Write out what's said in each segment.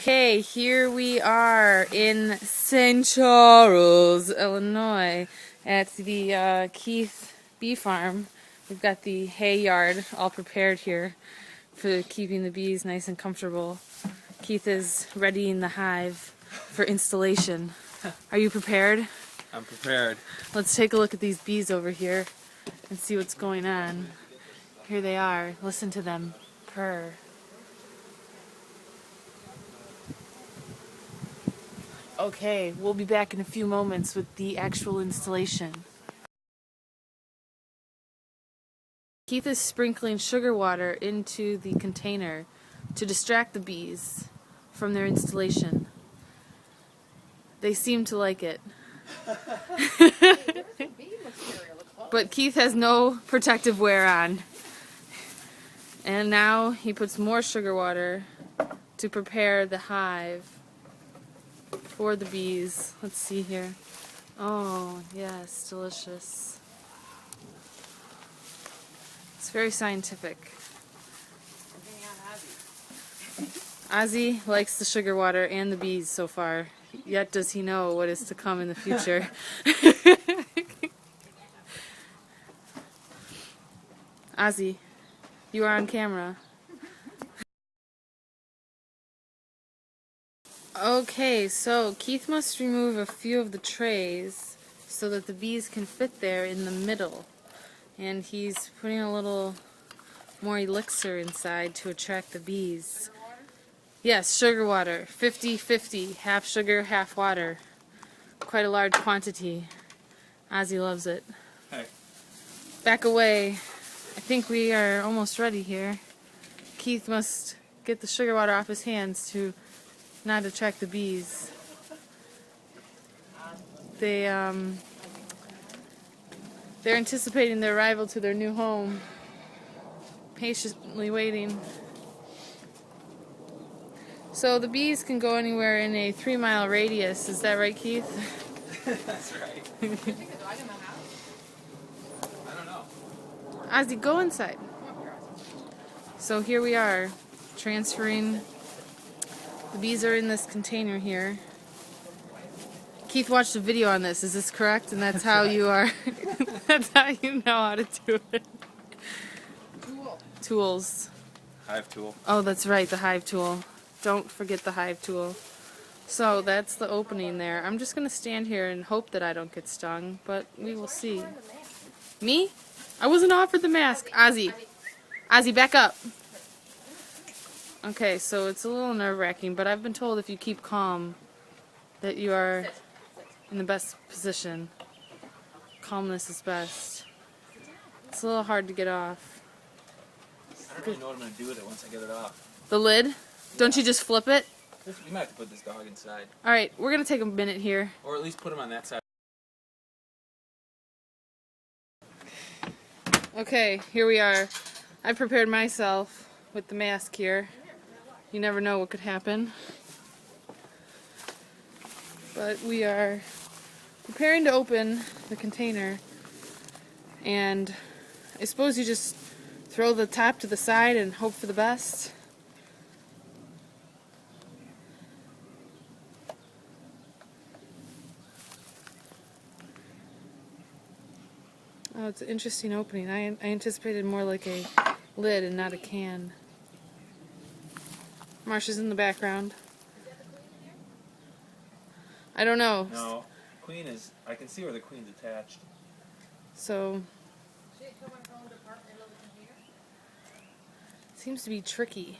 Okay, here we are in St. Charles, Illinois, at the Keith bee farm. We've got the hay yard all prepared here for keeping the bees nice and comfortable. Keith is readying the hive for installation. Are you prepared? I'm prepared. Let's take a look at these bees over here and see what's going on. Here they are. Listen to them purr. Okay, we'll be back in a few moments with the actual installation. Keith is sprinkling sugar water into the container to distract the bees from their installation. They seem to like it. But Keith has no protective wear on. And now he puts more sugar water to prepare the hive for the bees. Let's see here. Oh, yes, delicious. It's very scientific. Ozzy likes the sugar water and the bees so far. Yet does he know what is to come in the future. Ozzy, you are on camera. Okay, so Keith must remove a few of the trays so that the bees can fit there in the middle. And he's putting a little more elixir inside to attract the bees. Yes, sugar water, 50-50, half sugar, half water. Quite a large quantity. Ozzy loves it. Hey. Back away. I think we are almost ready here. Keith must get the sugar water off his hands to not attract the bees. They're anticipating their arrival to their new home, patiently waiting. So the bees can go anywhere in a 3-mile radius. Is that right, Keith? That's right. I don't know. Ozzy, go inside. So here we are, transferring. The bees are in this container here. Keith watched a video on this. Is this correct? And that's how you are. That's how you know how to do it. Tools. Hive tool. Oh, that's right, the hive tool. Don't forget the hive tool. So that's the opening there. I'm just going to stand here and hope that I don't get stung, but we will see. Me? I wasn't offered the mask. Ozzy. Ozzy, back up. Okay, so it's a little nerve-wracking, but I've been told if you keep calm that you are in the best position. Calmness is best. It's a little hard to get off. I don't really know what I'm going to do with it once I get it off. The lid? Don't you just flip it? We might have to put this dog inside. Alright, we're going to take a minute here. Or at least put him on that side. Okay, here we are. I prepared myself with the mask here. You never know what could happen. But we are preparing to open the container. And I suppose you just throw the top to the side and hope for the best. Oh, it's an interesting opening. I anticipated more like a lid and not a can. Marsha's in the background. I don't know. No. Queen is... I can see where the queen's attached. So... seems to be tricky.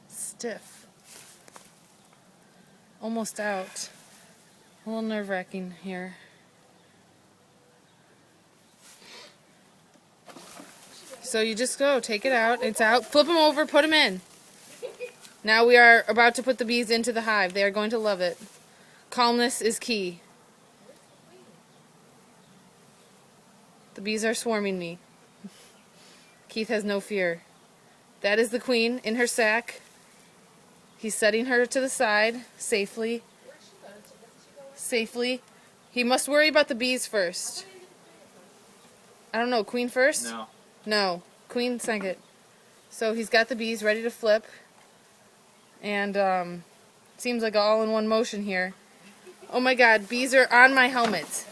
Stiff. Almost out. A little nerve-wracking here. So you just go, take it out, it's out, flip them over, put them in. Now we are about to put the bees into the hive. They are going to love it. Calmness is key. The bees are swarming me. Keith has no fear. That is the queen in her sack. He's setting her to the side, safely. Safely. He must worry about the bees first. I don't know, queen first? No. No, queen second. So he's got the bees ready to flip. And Seems like all in one motion here. Oh my god, bees are on my helmet.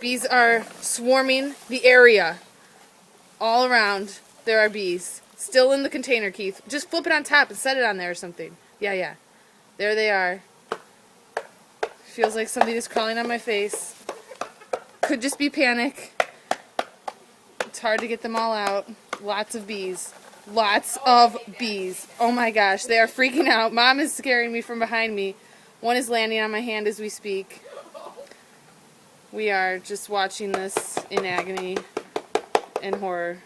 Bees are swarming the area. All around, there are bees. Still in the container, Keith. Just flip it on top and set it on there or something. Yeah. There they are. Feels like something is crawling on my face. Could just be panic. It's hard to get them all out. Lots of bees. Lots of bees. Oh my gosh, they are freaking out. Mom is scaring me from behind me. One is landing on my hand as we speak. We are just watching this in agony and horror.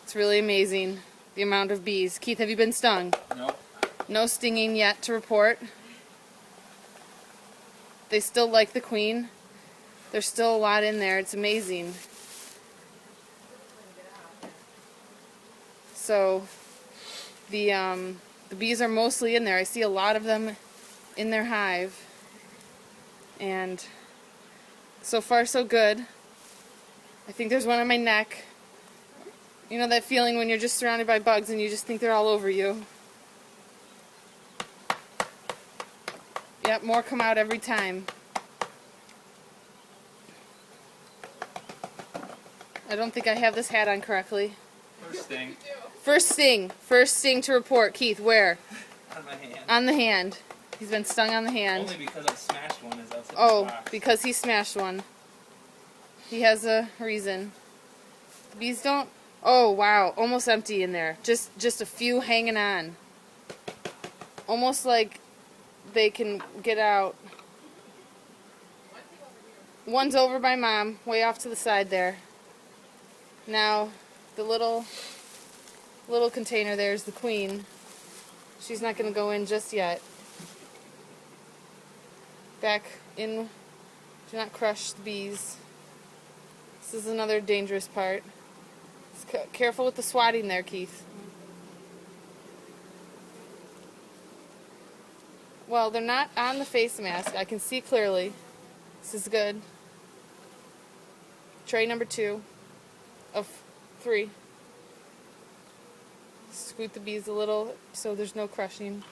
It's really amazing, the amount of bees. Keith, have you been stung? Nope. No stinging yet to report. They still like the queen. There's still a lot in there. It's amazing. So the bees are mostly in there. I see a lot of them in their hive. And so far so good. I think there's one on my neck. You know that feeling when you're just surrounded by bugs and you just think they're all over you? Yep, more come out every time. I don't think I have this hat on correctly. First sting. First sting. First sting to report. Keith, where? On my hand. On the hand. He's been stung on the hand. Only because I smashed one as I was in the Oh, box. because he smashed one. He has a reason. The bees don't... Oh, wow. Almost empty in there. Just a few hanging on. Almost like they can get out. One's over by Mom, way off to the side there. Now, the little container there is the queen. She's not going to go in just yet. Back in. Do not crush the bees. This is another dangerous part. Careful with the swatting there, Keith. Well, they're not on the face mask. I can see clearly. This is good. Tray number 2 of 3. Scoot the bees a little so there's no crushing.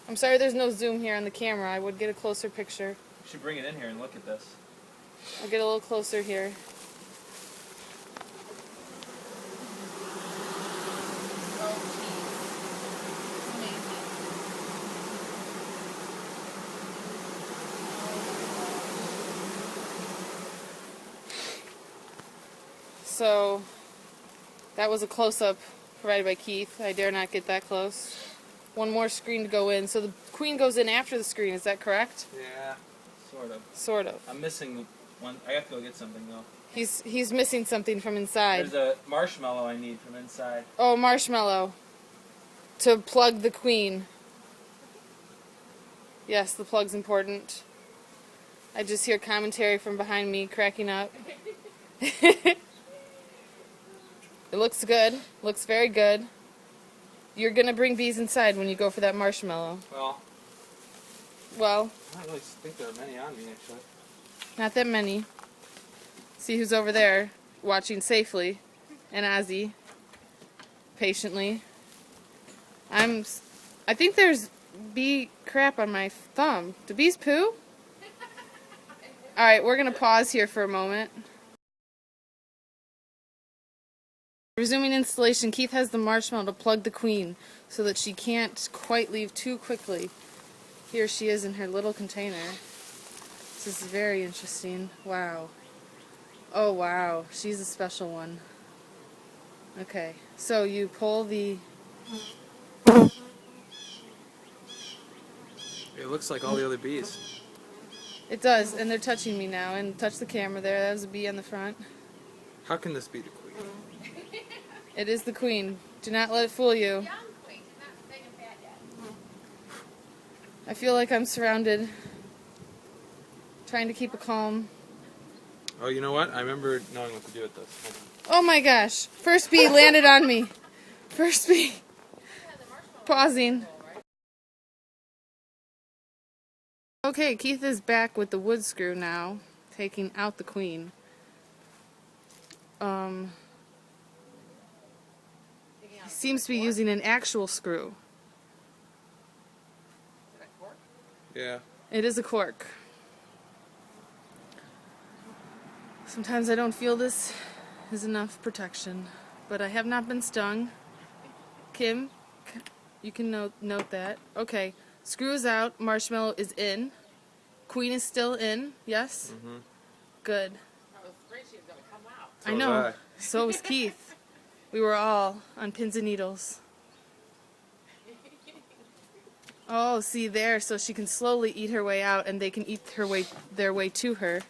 I'm sorry there's no zoom here on the camera. I would get a closer picture. You should bring it in here and look at this. I'll get a little closer here. So, that was a close-up provided by Keith. I dare not get that close. One more screen to go in. So the queen goes in after the screen, is that correct? Yeah, sort of. Sort of. I'm missing one. I have to go get something though. He's missing something from inside. There's a marshmallow I need from inside. Oh, marshmallow. To plug the queen. Yes, the plug's important. I just hear commentary from behind me cracking up. It looks good. Looks very good. You're going to bring bees inside when you go for that marshmallow. Well, I don't really think there are many on me, actually. not that many. See who's over there watching safely. And Ozzy. Patiently. I think there's bee crap on my thumb. Do bees poo? Alright, we're going to pause here for a moment. Resuming installation, Keith has the marshmallow to plug the queen so that she can't quite leave too quickly. Here she is in her little container. This is very interesting. Wow. Oh wow, she's a special one. Okay, so you pull the... It looks like all the other bees. It does, and they're touching me now. And touch the camera there. That was a bee on the front. How can this be the queen? It is the queen. Do not let it fool you. I feel like I'm surrounded. Trying to keep a calm. Oh, you know what? I remember knowing what to do with this. Oh my gosh. First bee landed on me. First bee. Pausing. Okay, Keith is back with the wood screw now, taking out the queen. He seems to be using an actual screw. Yeah. It is a cork. Sometimes I don't feel this is enough protection, but I have not been stung. Kim, you can note that. Okay, screw is out, marshmallow is in. Queen is still in, yes? Mm-hmm. Good. I was afraid she was going to come out. I know. So was Keith. We were all on pins and needles. Oh, see there, so she can slowly eat her way out, and they can eat their way to her.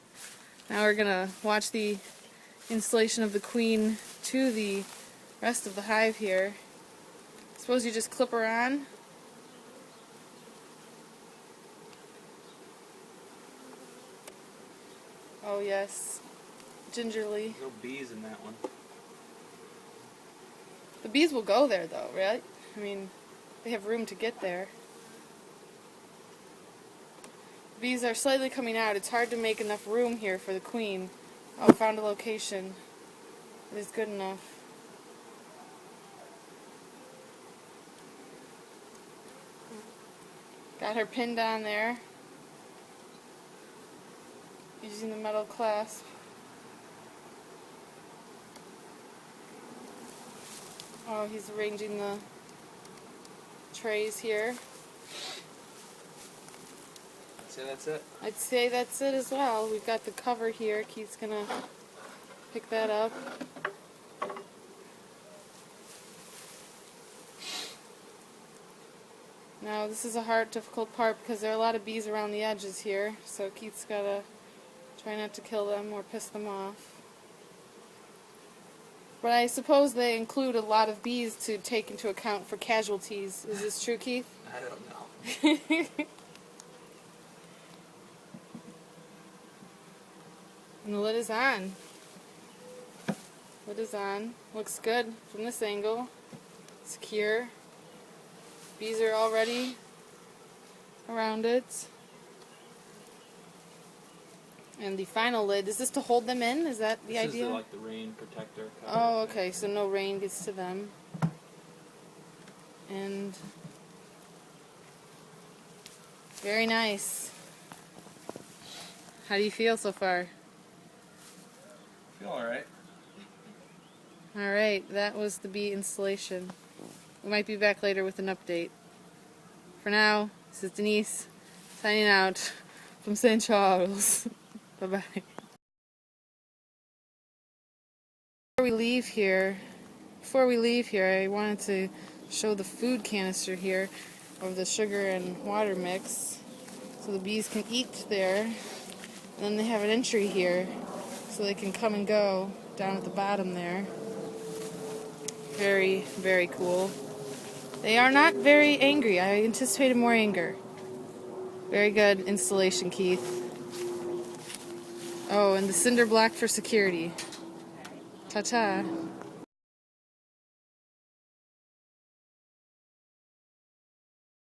Now we're gonna watch the installation of the queen to the rest of the hive here. Suppose you just clip her on. Oh yes, gingerly. No bees in that one. The bees will go there though, right? I mean, they have room to get there. Bees are slightly coming out. It's hard to make enough room here for the queen. Oh, found a location. It is good enough. Got her pinned on there. Using the metal clasp. Oh, he's arranging the trays here. Say that's it. I'd say that's it as well. We've got the cover here. Keith's gonna pick that up. Now this is a hard, difficult part because there are a lot of bees around the edges here, so Keith's gotta try not to kill them or piss them off. But I suppose they include a lot of bees to take into account for casualties. Is this true, Keith? I don't know. And the lid is on. Lid is on. Looks good from this angle. Secure. Bees are already around it. And the final lid, is this to hold them in? Is that the idea? This is like the rain protector cover. Oh, okay, so no rain gets to them. And very nice. How do you feel so far? Feel alright. Alright, that was the bee installation. We might be back later with an update. For now, this is Denise signing out from St. Charles. Bye-bye. Before we leave here, I wanted to show the food canister here of the sugar and water mix so the bees can eat there. And then they have an entry here so they can come and go down at the bottom there. Very, very cool. They are not very angry. I anticipated more anger. Very good installation, Keith. Oh, and the cinder block for security. Ta-ta.